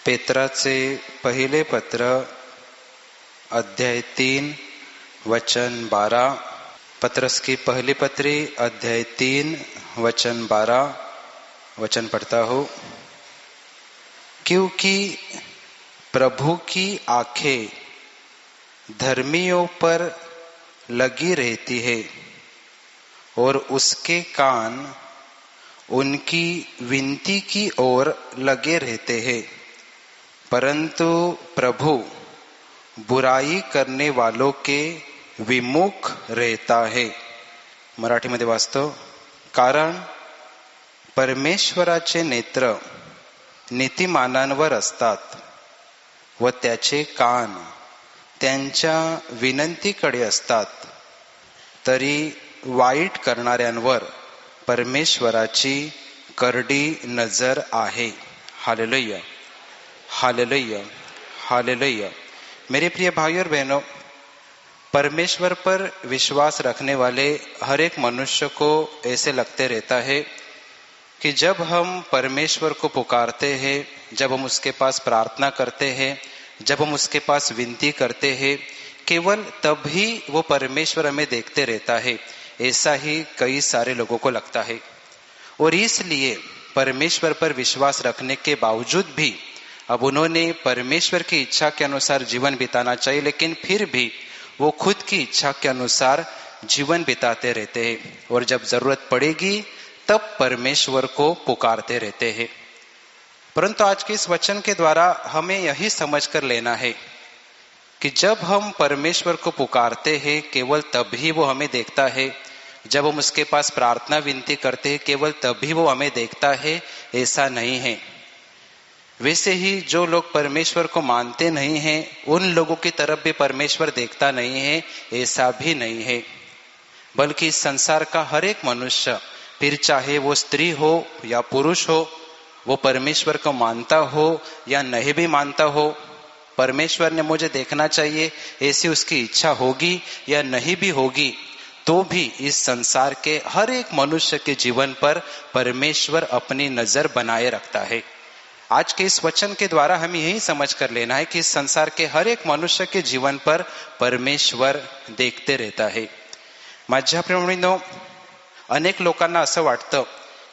पेत्राचे पहिले पत्र अध्याय 3 वचन 12। पत्रस की पहली पत्री अध्याय 3 वचन 12 वचन पढ़ता हूँ। क्योंकि प्रभु की आंखें धर्मियों पर लगी रहती है और उसके कान उनकी विनती की ओर लगे रहते हैं, परंतु प्रभु बुराई करने वालों के विमुख रहता है। मराठीमध्ये वाचतो। कारण परमेश्वराचे नेत्र नीतिमानांवर असतात व त्याचे कान त्यांच्या विनंतीकडे असतात, तरी वाईट करणाऱ्यांवर परमेश्वराची करडी नजर आहे। Hallelujah, hallelujah, hallelujah. मेरे प्रिय भाइयों और बहनों, परमेश्वर पर विश्वास रखने वाले हर एक मनुष्य को ऐसे लगते रहता है कि जब हम परमेश्वर को पुकारते हैं, जब हम उसके पास प्रार्थना करते हैं, जब हम उसके पास विनती करते हैं, केवल तब ही वो परमेश्वर हमें देखते रहता है। ऐसा ही कई सारे लोगों को लगता है और इसलिए परमेश्वर पर विश्वास रखने के बावजूद भी अब उन्होंने परमेश्वर की इच्छा के अनुसार जीवन बिताना चाहिए, लेकिन फिर भी वो खुद की इच्छा के अनुसार जीवन बिताते रहते हैं और जब जरूरत पड़ेगी तब परमेश्वर को पुकारते रहते हैं। परंतु आज के इस वचन के द्वारा हमें यही समझ कर लेना है कि जब हम परमेश्वर को पुकारते हैं केवल तभी वो हमें देखता है, जब हम उसके पास प्रार्थना विनती करते हैं केवल तभी वो हमें देखता है, ऐसा नहीं है। वैसे ही जो लोग परमेश्वर को मानते नहीं हैं उन लोगों की तरफ भी परमेश्वर देखता नहीं है, ऐसा भी नहीं है। बल्कि इस संसार का हर एक मनुष्य, फिर चाहे वो स्त्री हो या पुरुष हो, वो परमेश्वर को मानता हो या नहीं भी मानता हो, परमेश्वर ने मुझे देखना चाहिए ऐसी उसकी इच्छा होगी या नहीं भी होगी, तो भी इस संसार के हर एक मनुष्य के जीवन पर परमेश्वर अपनी नजर बनाए रखता है। आज के इस वचन के द्वारा हमें यही समझ कर लेना है कि इस संसार के हर एक मनुष्य के जीवन पर परमेश्वर देखते रहता है। माझ्या प्रेमीनो, अनेक लोकांना असं वाटतं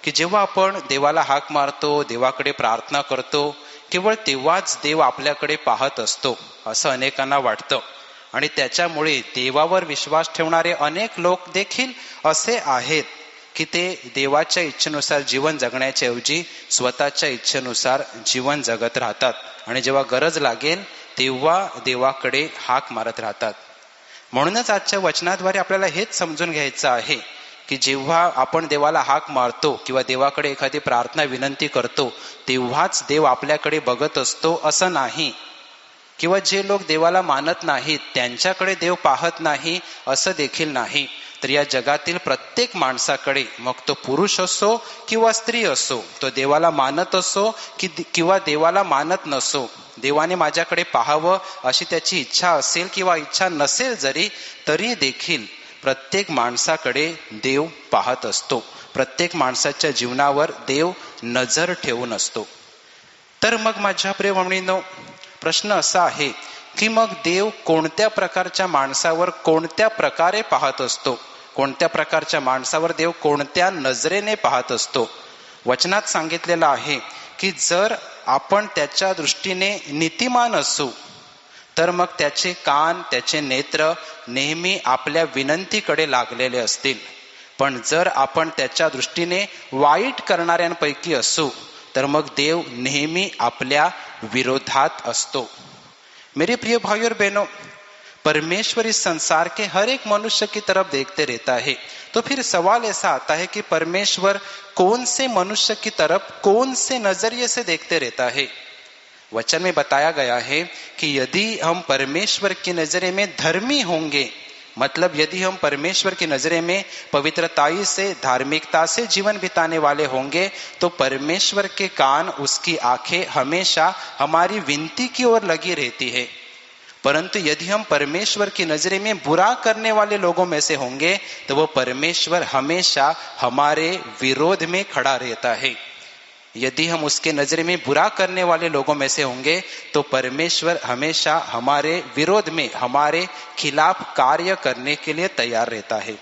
की जेव्हा आपण देवाला हाक मारतो, देवाकडे प्रार्थना करतो, केवळ तेव्हाच देव आपल्याकडे पाहत असतो असं अनेकांना वाटतं आणि त्याच्यामुळे देवावर विश्वास ठेवणारे अनेक लोक देखील असे आहेत की ते देवाच्या इच्छेनुसार जीवन जगण्याच्या ऐवजी स्वतःच्या इच्छेनुसार जीवन जगत राहतात आणि जेव्हा गरज लागेल तेव्हा देवाकडे हाक मारत राहतात। म्हणूनच आजच्या वचनाद्वारे आपल्याला हेच समजून घ्यायचं आहे की जेव्हा आपण देवाला हाक मारतो किंवा देवाकडे एखादी प्रार्थना विनंती करतो तेव्हाच देव आपल्याकडे बघत असतो असं नाही, किंवा जे लोक देवाला मानत नाहीत त्यांच्याकडे देव पाहत नाही असं देखील नाही। तर या जगातील प्रत्येक माणसाकडे, मग तो पुरुष असो किंवा स्त्री असो, तो देवाला मानत असो किंवा देवाला मानत नसो, देवाने माझ्याकडे पाहावं अशी त्याची इच्छा असेल किंवा इच्छा नसेल जरी, तरी देखील प्रत्येक माणसाकडे देव पाहत असतो। प्रत्येक माणसाच्या जीवनावर देव नजर ठेवून असतो। तर मग माझ्या प्रिय बहिणींनो, प्रश्न असा आहे की मग देव कोणत्या प्रकारच्या माणसावर कोणत्या प्रकारे पाहत असतो, कोणत्या प्रकारच्या माणसावर देव कोणत्या नजरेने पाहत असतो। वचनात सांगितलेलं आहे की जर आपण त्याच्या दृष्टीने नीतिमान असू तर मग त्याचे कान, त्याचे नेत्र नेहमी आपल्या विनंतीकडे लागलेले असतील, पण जर आपण त्याच्या दृष्टीने वाईट करणाऱ्यांपैकी असू तर मग देव नेहमी आपल्या विरोधात असतो। मेरे प्रिय भाइयों और बहनों, परमेश्वर इस संसार के हर एक मनुष्य की तरफ देखते रहता है। तो फिर सवाल ऐसा आता है कि परमेश्वर कौन से मनुष्य की तरफ कौन से नजरिए से देखते रहता है। वचन में बताया गया है कि यदि हम परमेश्वर की नजरे में धर्मी होंगे, मतलब यदि हम परमेश्वर की नजरे में पवित्रताई से, धार्मिकता से जीवन बिताने वाले होंगे, तो परमेश्वर के कान, उसकी आंखें हमेशा हमारी विनती की ओर लगी रहती है। परंतु यदि हम परमेश्वर की नजरे में बुरा करने वाले लोगों में से होंगे तो वो परमेश्वर हमेशा हमारे विरोध में खड़ा रहता है। यदि हम उसके नजर में बुरा करने वाले लोगों में से होंगे तो परमेश्वर हमेशा हमारे विरोध में, हमारे खिलाफ कार्य करने के लिए तैयार रहता है।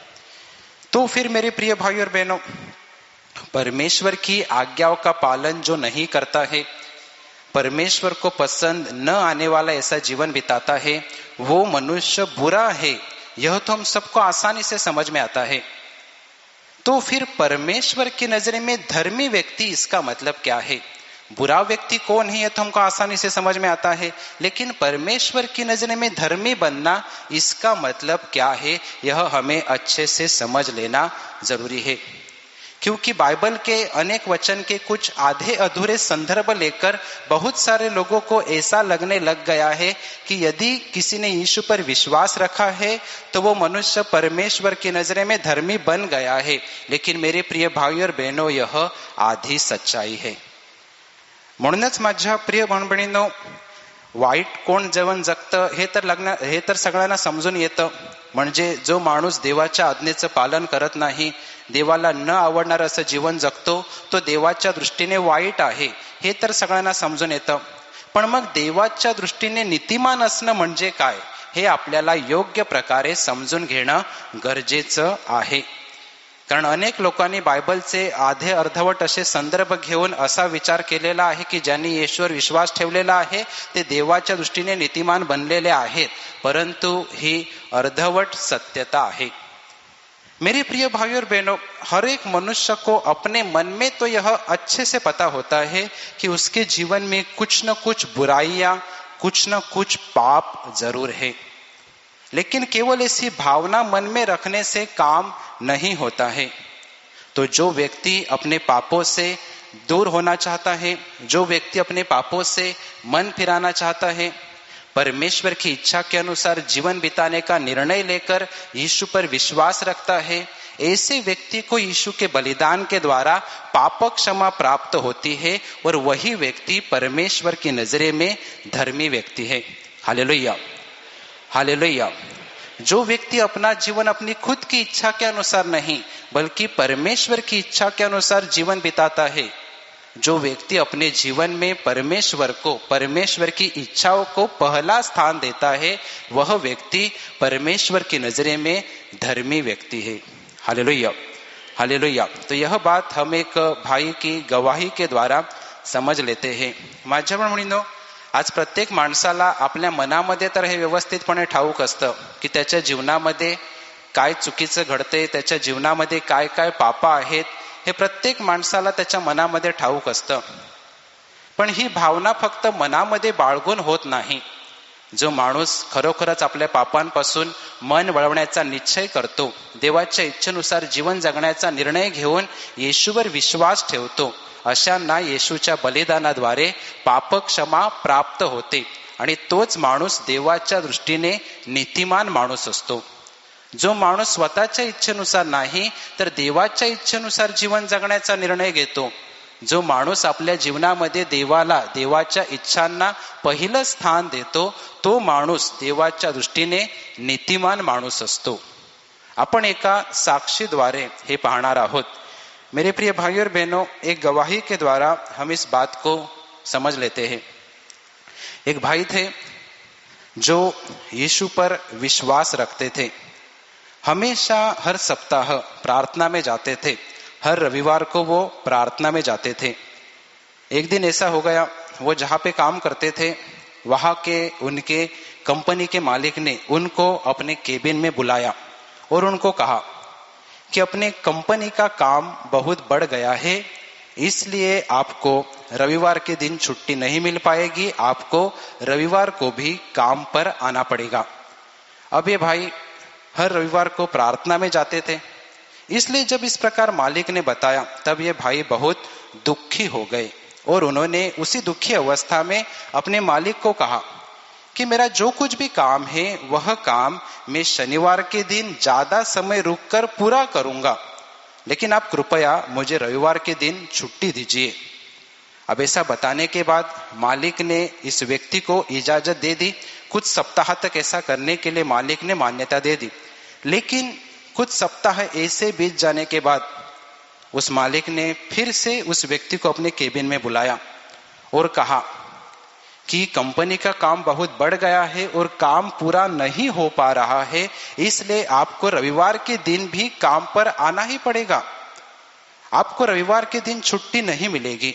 तो फिर मेरे प्रिय भाइयों और बहनों, परमेश्वर की आज्ञाओं का पालन जो नहीं करता है, परमेश्वर को पसंद न आने वाला ऐसा जीवन बिताता है, वो मनुष्य बुरा है। यह तो हम सबको आसानी से समझ में आता है। तो फिर परमेश्वर की नजर में धर्मी व्यक्ति, इसका मतलब क्या है? बुरा व्यक्ति कौन है, यह तो हमको आसानी से समझ में आता है, लेकिन परमेश्वर की नजर में धर्मी बनना, इसका मतलब क्या है, यह हमें अच्छे से समझ लेना जरूरी है। क्योंकि बाइबल के अनेक वचन के कुछ आधे अधूरे संदर्भ लेकर बहुत सारे लोगों को ऐसा लगने लग गया है कि यदि किसी ने यीशु पर विश्वास रखा है तो वो मनुष्य परमेश्वर की नजर में धर्मी बन गया है। लेकिन मेरे प्रिय भाइयों और बहनों, यह आधी सच्चाई है। म्हणूनच माझ्या प्रिय बहिणींनो, वाईट कोण जीवन जगतं हे तर सगळ्यांना समजून येतं। म्हणजे जो माणूस देवाच्या आज्ञेचं पालन करत नाही, देवाला न आवडणारं असं जीवन जगतो, तो देवाच्या दृष्टीने वाईट आहे, हे तर सगळ्यांना समजून येतं। पण मग देवाच्या दृष्टीने नीतिमान असणं म्हणजे काय, हे आपल्याला योग्य प्रकारे समजून घेणं गरजेचं आहे। कारण अनेक लोकांनी बायबलचे आधे अर्धवट असे संदर्भ घेऊन असा विचार केलेला आहे की ज्यांनी येशूवर विश्वास ठेवलेला आहे ते देवाच्या दृष्टीने नीतिमान बनलेले आहेत, परंतु ही अर्धवट सत्यता है। मेरे प्रिय भाइयों और बहनों, हर एक मनुष्य को अपने मन में तो यह अच्छे से पता होता है कि उसके जीवन में कुछ न कुछ बुराइयां, कुछ न कुछ पाप जरूर है, लेकिन केवल ऐसी भावना मन में रखने से काम नहीं होता है। तो जो व्यक्ति अपने पापों से दूर होना चाहता है, जो व्यक्ति अपने पापों से मन फिराना चाहता है, परमेश्वर की इच्छा के अनुसार जीवन बिताने का निर्णय लेकर यीशु पर विश्वास रखता है, ऐसे व्यक्ति को यीशु के बलिदान के द्वारा पाप क्षमा प्राप्त होती है और वही व्यक्ति परमेश्वर की नजरे में धर्मी व्यक्ति है। Hallelujah, hallelujah. जो व्यक्ति अपना जीवन अपनी खुद की इच्छा के अनुसार नहीं बल्कि परमेश्वर की इच्छा के अनुसार जीवन बिताता है, जो व्यक्ति अपने जीवन में परमेश्वर को, परमेश्वर की इच्छाओं को पहला स्थान देता है, वह व्यक्ति परमेश्वर की नजरे में धर्मी व्यक्ति है। Hallelujah, hallelujah. तो यह बात हम एक भाई की गवाही के द्वारा समझ लेते हैं। माझ्या बहिणींनो, आज प्रत्येक माणसाला आपल्या मनामध्ये तर हे व्यवस्थितपणे ठाऊक असतं की त्याच्या जीवनामध्ये काय चुकीचं घडते, त्याच्या जीवनामध्ये काय काय पाप आहेत, हे प्रत्येक माणसाला त्याच्या मनामध्ये ठाऊक असतं। पण ही भावना फक्त मनामध्ये बाळगून होत नाही। जो माणूस खरोखरच आपल्या पापांपासून मन वळवण्याचा निश्चय करतो, देवाच्या इच्छेनुसार जीवन जगण्याचा निर्णय घेऊन येशूवर विश्वास ठेवतो, अशांना येशूच्या बलिदानाद्वारे पाप क्षमा प्राप्त होते आणि तोच माणूस देवाच्या दृष्टीने नीतिमान माणूस असतो। जो माणूस स्वतःच्या इच्छेनुसार नाही तर देवाच्या इच्छेनुसार जीवन जगण्याचा निर्णय घेतो, जो माणूस आपल्या जीवनामध्ये देवाला, देवाच्या इच्छांना पहिलं स्थान देतो, तो माणूस देवाच्या दृष्टीने नीतिमान माणूस असतो। आपण एका साक्षीद्वारे हे पाहणार आहोत। मेरे प्रिय भाइयों और बहनों, एक गवाही के द्वारा हम इस बात को समझ लेते हैं। एक भाई थे जो यीशु पर विश्वास रखते थे, हमेशा हर सप्ताह प्रार्थना में जाते थे, हर रविवार को वो प्रार्थना में जाते थे। एक दिन ऐसा हो गया, वो जहाँ पे काम करते थे वहाँ के उनके कंपनी के मालिक ने उनको अपने केबिन में बुलाया और उनको कहा कि अपने कंपनी का काम बहुत बढ़ गया है, इसलिए आपको रविवार के दिन छुट्टी नहीं मिल पाएगी, आपको रविवार को भी काम पर आना पड़ेगा। अब ये भाई हर रविवार को प्रार्थना में जाते थे, इसलिए जब इस प्रकार मालिक ने बताया तब ये भाई बहुत दुखी हो गए और उन्होंने उसी दुखी अवस्था में अपने मालिक को कहा कि मेरा जो कुछ भी काम है वह काम मैं शनिवार के दिन ज्यादा समय रुककर पूरा करूंगा, लेकिन आप कृपया मुझे रविवार के दिन छुट्टी दीजिए। अब ऐसा बताने के बाद मालिक ने इस व्यक्ति को इजाजत दे दी। कुछ सप्ताह तक ऐसा करने के लिए मालिक ने मान्यता दे दी, लेकिन कुछ सप्ताह ऐसे बीत जाने के बाद उस मालिक ने फिर से उस व्यक्ति को अपने केबिन में बुलाया और कहा कि कंपनी का काम बहुत बढ़ गया है और काम पूरा नहीं हो पा रहा है, इसलिए आपको रविवार के दिन भी काम पर आना ही पड़ेगा। आपको रविवार के दिन छुट्टी नहीं मिलेगी।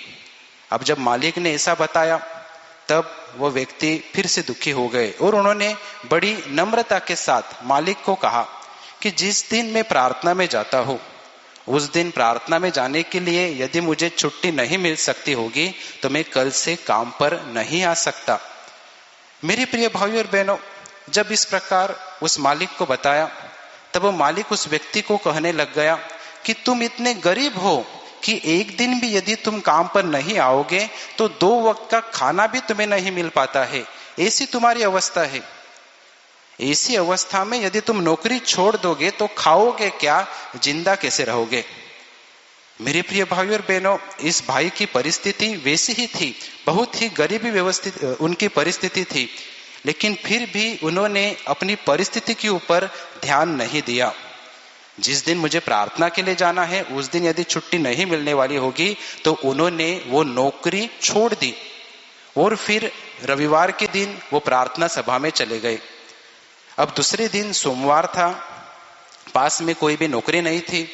अब जब मालिक ने ऐसा बताया तब वो व्यक्ति फिर से दुखी हो गए और उन्होंने बड़ी नम्रता के साथ मालिक को कहा कि जिस दिन मैं प्रार्थना में जाता हूँ उस दिन प्रार्थना में जाने के लिए यदि मुझे छुट्टी नहीं मिल सकती होगी तो मैं कल से काम पर नहीं आ सकता। मेरे प्रिय भाइयों और बहनों, जब इस प्रकार उस मालिक को बताया तब वो मालिक उस व्यक्ति को कहने लग गया कि तुम इतने गरीब हो कि एक दिन भी यदि तुम काम पर नहीं आओगे तो 2 वक्त का खाना भी तुम्हें नहीं मिल पाता है। ऐसी तुम्हारी अवस्था है। ऐसी अवस्था में यदि तुम नौकरी छोड़ दोगे तो खाओगे क्या, जिंदा कैसे रहोगे। मेरे प्रिय भाइयों और बहनों, इस भाई की परिस्थिति वैसी ही थी, बहुत ही गरीबी व्यवस्थित उनकी परिस्थिति थी, लेकिन फिर भी उन्होंने अपनी परिस्थिति के ऊपर ध्यान नहीं दिया। जिस दिन मुझे प्रार्थना के लिए जाना है उस दिन यदि छुट्टी नहीं मिलने वाली होगी तो उन्होंने वो नौकरी छोड़ दी और फिर रविवार के दिन वो प्रार्थना सभा में चले गए। अब दूसरे दिन सोमवार था, पास में कोई भी नौकरी नहीं थी,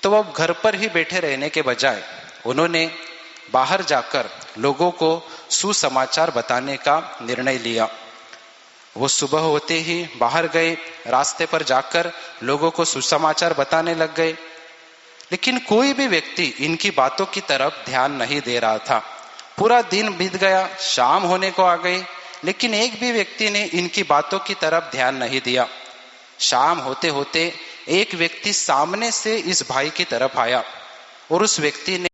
तो अब घर पर ही बैठे रहने के बजाय उन्होंने बाहर जाकर लोगों को सुसमाचार बताने का निर्णय लिया। वो सुबह होते ही बाहर गए, रास्ते पर जाकर लोगों को सुसमाचार बताने लग गए, लेकिन कोई भी व्यक्ति इनकी बातों की तरफ ध्यान नहीं दे रहा था। पूरा दिन बीत गया, शाम होने को आ गई, लेकिन एक भी व्यक्ति ने इनकी बातों की तरफ ध्यान नहीं दिया। शाम होते होते एक व्यक्ति सामने से इस भाई की तरफ आया और उस व्यक्ति ने